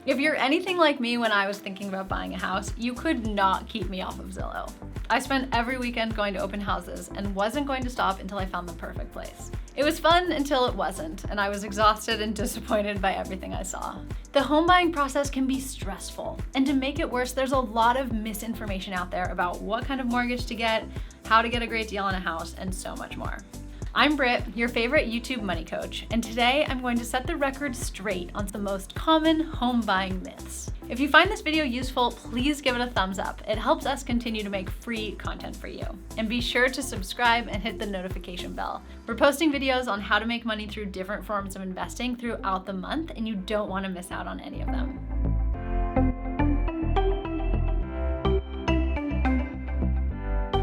If you're anything like me when I was thinking about buying a house, you could not keep me off of Zillow. I spent every weekend going to open houses and wasn't going to stop until I found the perfect place. It was fun until it wasn't, and I was exhausted and disappointed by everything I saw. The home buying process can be stressful, and to make it worse, there's a lot of misinformation out there about what kind of mortgage to get, how to get a great deal on a house, and so much more. I'm Britt, your favorite YouTube money coach, and today I'm going to set the record straight on the most common home buying myths. If you find this video useful, please give it a thumbs up. It helps us continue to make free content for you. And be sure to subscribe and hit the notification bell. We're posting videos on how to make money through different forms of investing throughout the month, and you don't want to miss out on any of them.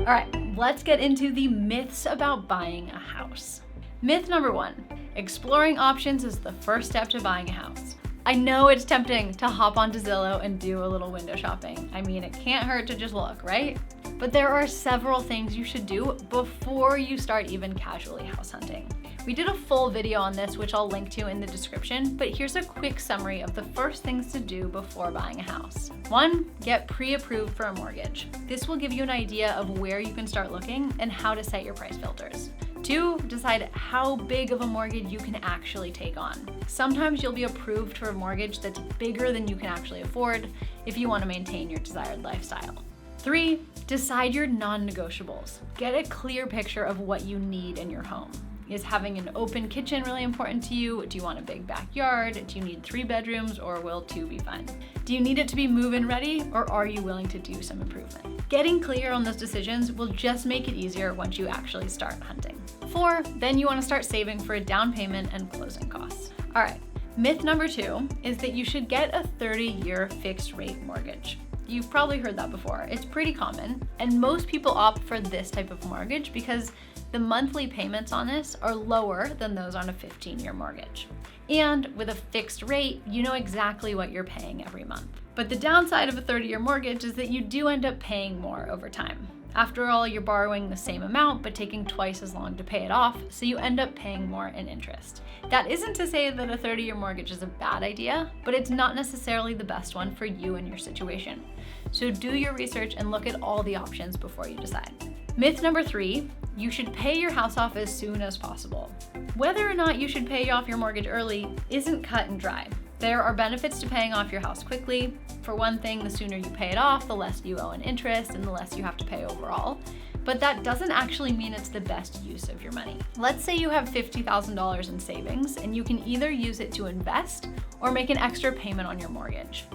All right, let's get into the myths about buying a house. Myth number 1, exploring options is the first step to buying a house. I know it's tempting to hop onto Zillow and do a little window shopping. I mean, it can't hurt to just look, right? But there are several things you should do before you start even casually house hunting. We did a full video on this, which I'll link to in the description, but here's a quick summary of the first things to do before buying a house. 1, get pre-approved for a mortgage. This will give you an idea of where you can start looking and how to set your price filters. 2, decide how big of a mortgage you can actually take on. Sometimes you'll be approved for a mortgage that's bigger than you can actually afford if you want to maintain your desired lifestyle. 3, decide your non-negotiables. Get a clear picture of what you need in your home. Is having an open kitchen really important to you? Do you want a big backyard? Do you need 3 bedrooms, or will 2 be fine? Do you need it to be move-in ready, or are you willing to do some improvement? Getting clear on those decisions will just make it easier once you actually start hunting. 4, then you want to start saving for a down payment and closing costs. All right, myth number 2 is that you should get a 30-year fixed rate mortgage. You've probably heard that before. It's pretty common, and most people opt for this type of mortgage because the monthly payments on this are lower than those on a 15-year mortgage. And with a fixed rate, you know exactly what you're paying every month. But the downside of a 30-year mortgage is that you do end up paying more over time. After all, you're borrowing the same amount, but taking twice as long to pay it off, so you end up paying more in interest. That isn't to say that a 30-year mortgage is a bad idea, but it's not necessarily the best one for you and your situation. So do your research and look at all the options before you decide. Myth number 3, you should pay your house off as soon as possible. Whether or not you should pay off your mortgage early isn't cut and dry. There are benefits to paying off your house quickly. For one thing, the sooner you pay it off, the less you owe in interest and the less you have to pay overall. But that doesn't actually mean it's the best use of your money. Let's say you have $50,000 in savings and you can either use it to invest or make an extra payment on your mortgage.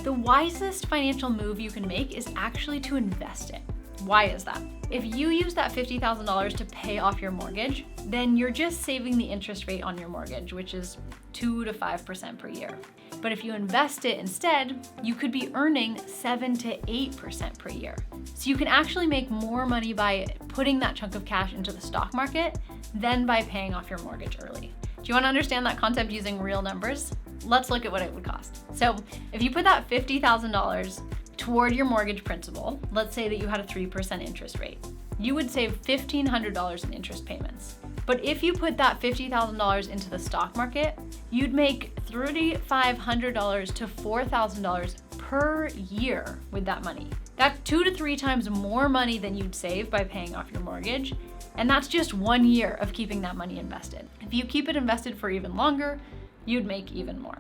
The wisest financial move you can make is actually to invest it. Why is that? If you use that $50,000 to pay off your mortgage, then you're just saving the interest rate on your mortgage, which is 2 to 5% per year. But if you invest it instead, you could be earning 7 to 8% per year. So you can actually make more money by putting that chunk of cash into the stock market than by paying off your mortgage early. Do you want to understand that concept using real numbers? Let's look at what it would cost. So if you put that $50,000 toward your mortgage principal, let's say that you had a 3% interest rate, you would save $1,500 in interest payments. But if you put that $50,000 into the stock market, you'd make $3,500 to $4,000 per year with that money. That's 2 to 3 times more money than you'd save by paying off your mortgage. And that's just 1 year of keeping that money invested. If you keep it invested for even longer, you'd make even more.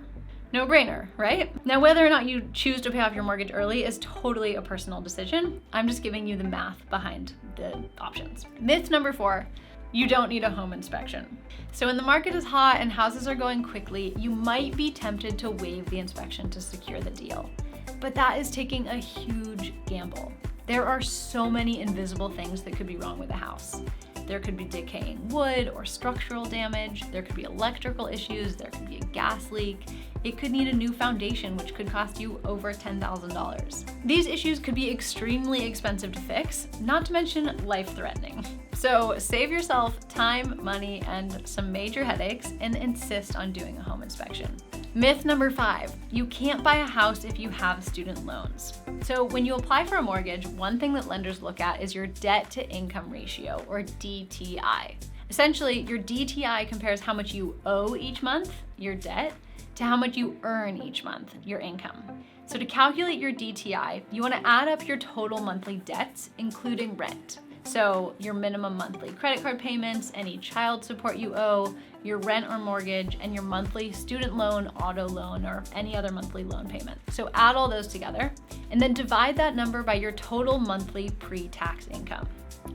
No brainer, right? Now, whether or not you choose to pay off your mortgage early is totally a personal decision. I'm just giving you the math behind the options. Myth number 4, you don't need a home inspection. So when the market is hot and houses are going quickly, you might be tempted to waive the inspection to secure the deal. But that is taking a huge gamble. There are so many invisible things that could be wrong with a house. There could be decaying wood or structural damage. There could be electrical issues. There could be a gas leak. It could need a new foundation, which could cost you over $10,000. These issues could be extremely expensive to fix, not to mention life-threatening. So save yourself time, money, and some major headaches and insist on doing a home inspection. Myth number 5, you can't buy a house if you have student loans. So when you apply for a mortgage, one thing that lenders look at is your debt to income ratio, or DTI. Essentially, your DTI compares how much you owe each month, your debt, to how much you earn each month, your income. So to calculate your DTI, you want to add up your total monthly debts, including rent. So your minimum monthly credit card payments, any child support you owe, your rent or mortgage, and your monthly student loan, auto loan, or any other monthly loan payment. So add all those together and then divide that number by your total monthly pre-tax income.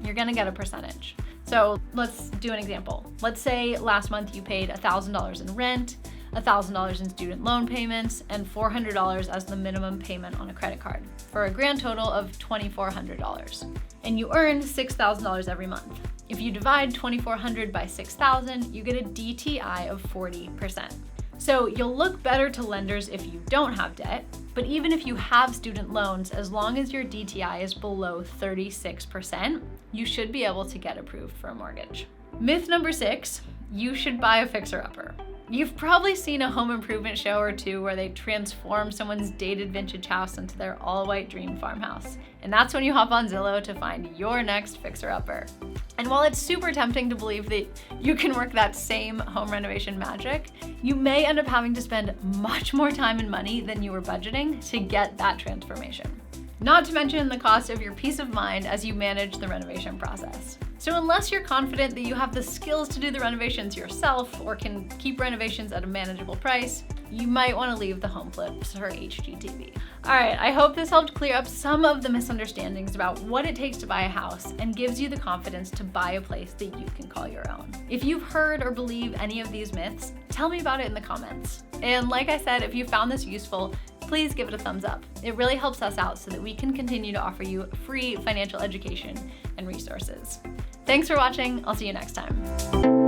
You're gonna get a percentage. So let's do an example. Let's say last month you paid $1,000 in rent, $1,000 in student loan payments, and $400 as the minimum payment on a credit card, for a grand total of $2,400. And you earn $6,000 every month. If you divide $2,400 by 6,000, you get a DTI of 40%. So you'll look better to lenders if you don't have debt, but even if you have student loans, as long as your DTI is below 36%, you should be able to get approved for a mortgage. Myth number 6, you should buy a fixer-upper. You've probably seen a home improvement show or two where they transform someone's dated vintage house into their all-white dream farmhouse. And that's when you hop on Zillow to find your next fixer-upper. And while it's super tempting to believe that you can work that same home renovation magic, you may end up having to spend much more time and money than you were budgeting to get that transformation. Not to mention the cost of your peace of mind as you manage the renovation process. So unless you're confident that you have the skills to do the renovations yourself or can keep renovations at a manageable price, you might want to leave the home flips for HGTV. All right, I hope this helped clear up some of the misunderstandings about what it takes to buy a house and gives you the confidence to buy a place that you can call your own. If you've heard or believe any of these myths, tell me about it in the comments. And like I said, if you found this useful, please give it a thumbs up. It really helps us out so that we can continue to offer you free financial education and resources. Thanks for watching. I'll see you next time.